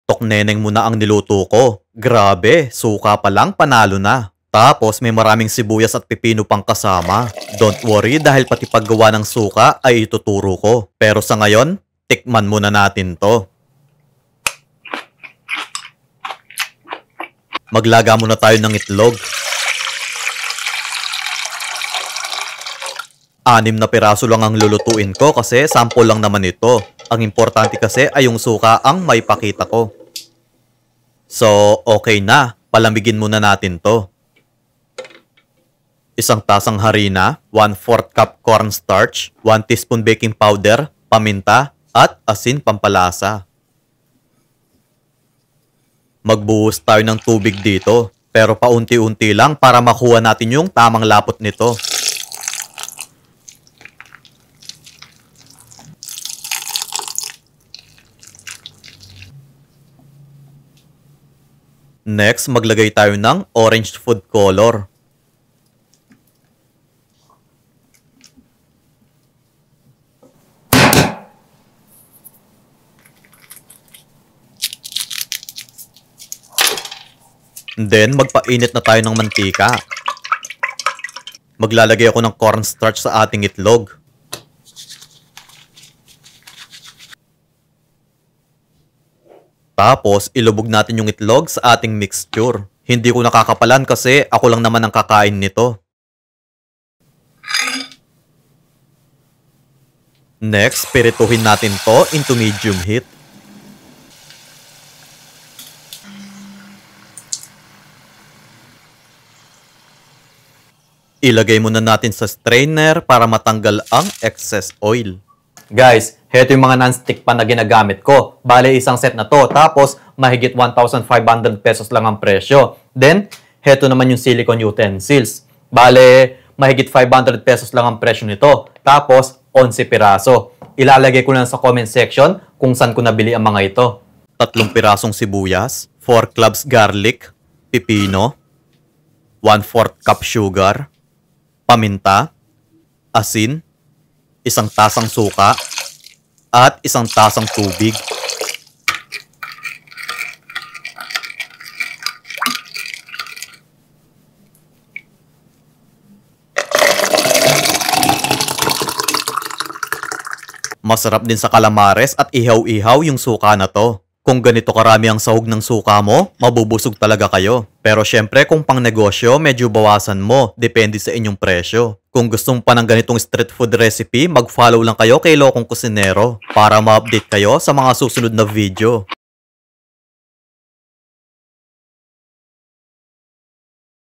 Tokneneng mo na ang niluto ko. Grabe, suka pa lang panalo na. Tapos may maraming sibuyas at pipino pang kasama. Don't worry dahil pati paggawa ng suka ay ituturo ko. Pero sa ngayon, tikman muna natin to. Maglaga muna tayo ng itlog. 6 na piraso lang ang lulutuin ko kasi sample lang naman ito. Ang importante kasi ay yung suka ang may pakita ko. So, okay na. Palamigin muna natin to. 1 tasang harina, 1/4 cup cornstarch, 1 teaspoon baking powder, paminta, at asin pampalasa. Magbuhos tayo ng tubig dito, pero paunti-unti lang para makuha natin yung tamang lapot nito. Next, maglagay tayo ng orange food color. Then, magpainit na tayo ng mantika. Maglalagay ako ng cornstarch sa ating itlog. Tapos, ilubog natin yung itlog sa ating mixture. Hindi ko nakakapalan kasi ako lang naman ang kakain nito. Next, pirituhin natin to into medium heat. Ilagay muna natin sa strainer para matanggal ang excess oil. Guys, heto yung mga non-stick pan na ginagamit ko. Bale, isang set na to. Tapos, mahigit 1,500 pesos lang ang presyo. Then, heto naman yung silicone utensils. Bale, mahigit 500 pesos lang ang presyo nito. Tapos, 11 piraso. Ilalagay ko lang sa comment section kung saan ko nabili ang mga ito. 3 pirasong sibuyas, 4 cloves garlic, pipino, 1/4 cup sugar, paminta, asin, 1 tasang suka, at 1 tasang tubig. Masarap din sa calamares at ihaw-ihaw yung suka na to. Kung ganito karami ang sahog ng suka mo, mabubusog talaga kayo. Pero syempre kung pang negosyo, medyo bawasan mo. Depende sa inyong presyo. Kung gusto mo pa ng ganitong street food recipe, mag-follow lang kayo kay Lokong Kusinero para ma-update kayo sa mga susunod na video.